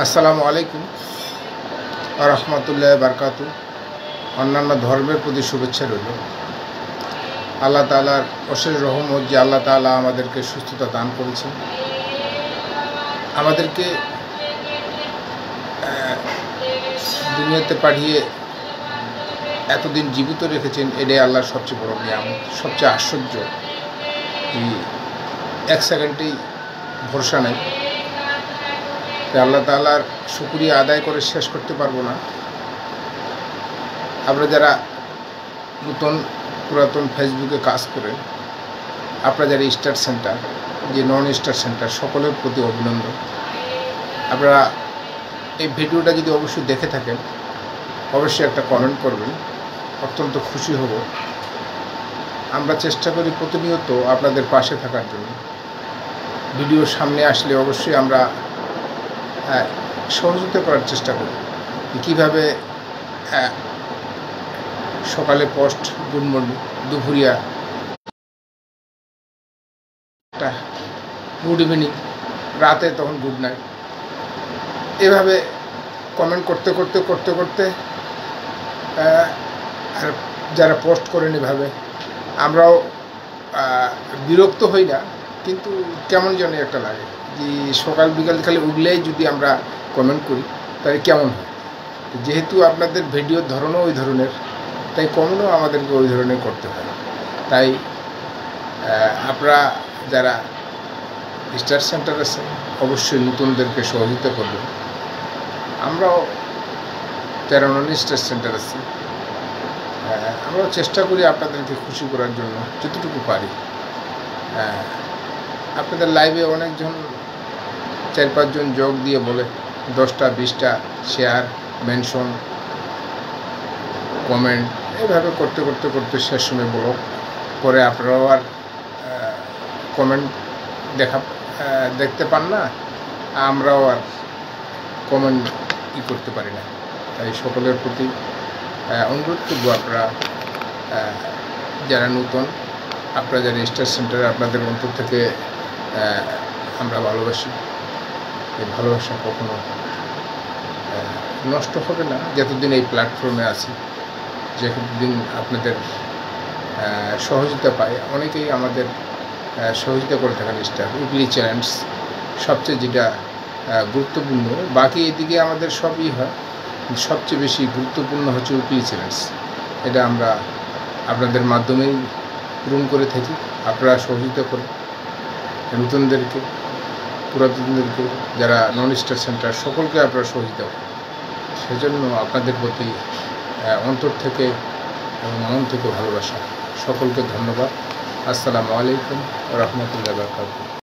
আসসালামু আলাইকুম রহমতুল্লাহ বারকাতু। অন্যান্য ধর্মের প্রতি শুভেচ্ছা রইল। আল্লাহ তাআলার অশেষ রহমত যে আল্লাহ তাআলা আমাদেরকে সুস্থতা দান করেছেন, আমাদেরকে দুনিয়াতে পাঠিয়ে এতদিন জীবিত রেখেছেন। এটাই আল্লাহর সবচেয়ে বড় নিয়ামত, সবচেয়ে আশ্চর্য। এক সেকেন্ডেই ভরসা নেই। আল্লাহ তাআলার শুকরিয়া আদায় করে শেষ করতে পারবো না। আমরা যারা নতুন পুরাতন ফেসবুকে কাজ করেন, আপনারা যারা স্টার সেন্টার, যে নন স্টার সেন্টার, সকলের প্রতি অভিনন্দন। আপনারা এই ভিডিওটা যদি অবশ্যই দেখে থাকেন, অবশ্যই একটা কমেন্ট করবেন, অত্যন্ত খুশি হব। আমরা চেষ্টা করি প্রতিনিয়ত আপনাদের পাশে থাকার জন্য। ভিডিওর সামনে আসলে অবশ্যই আমরা সহযোগিতা করার চেষ্টা করি। কীভাবে সকালে পোস্ট গুড মর্নিং, দুপুরিয়া গুড ইভিনিং, রাতে তখন গুড নাইট, এভাবে কমেন্ট করতে করতে করতে করতে আর যারা পোস্ট করেন এভাবে আমরাও বিরক্ত হই না, কিন্তু কেমন যেন একটা লাগে যে সকাল বিকাল খালি উঠলেই যদি আমরা কমেন্ট করি তাহলে কেমন হয়। যেহেতু আপনাদের ভিডিওর ধরনও ওই ধরনের, তাই কমেন্টও আমাদেরকে ওই ধরনের করতে হয়। তাই আপনারা যারা স্টার সেন্টার আছে অবশ্যই নতুনদেরকে সহযোগিতা করবেন। আমরাও যারা নন স্টার সেন্টার আছি আমরাও চেষ্টা করি আপনাদেরকে খুশি করার জন্য যতটুকু পারি। আপনাদের লাইভে অনেকজন 4-5 জন যোগ দিয়ে বলে 10টা 20টা শেয়ার, মেনশন, কমেন্ট, এভাবে করতে করতে করতে শেষ সময় ব্লগ পরে আপনারাও আর কমেন্ট দেখতে পান না, আমরাও আর কমেন্ট করতে পারি না। তাই সকলের প্রতি অনুরোধ করব, আপনারা যারা নতুন, আপনারা যারা স্টার সেন্টারে, আপনাদের অন্তর থেকে আমরা ভালোবাসি। এই ভালোবাসা কখনো নষ্ট হবে না যতদিন এই প্ল্যাটফর্মে আছি, যতদিন আপনাদের সহযোগিতা পাই। অনেকেই আমাদের সহযোগিতা করে থাকেন। স্টার উইকলি চ্যালেঞ্জ সবচেয়ে যেটা গুরুত্বপূর্ণ, বাকি এদিকে আমাদের সবই হয়, সবচেয়ে বেশি গুরুত্বপূর্ণ হচ্ছে উইকলি চ্যালেঞ্জ। এটা আমরা আপনাদের মাধ্যমেই পূরণ করে থাকি। আপনারা সহযোগিতা করেন নতুনদেরকে, পুরাতনদেরকে, যারা নন স্টার সেন্টার, সকলকে আপনারা সহযোগিতা করেন। সেজন্য আপনাদের প্রতি অন্তর থেকে এবং মন থেকে ভালোবাসা। সকলকে ধন্যবাদ। আসসালামু আলাইকুম রহমতুল্লাহ বারকাতুহু।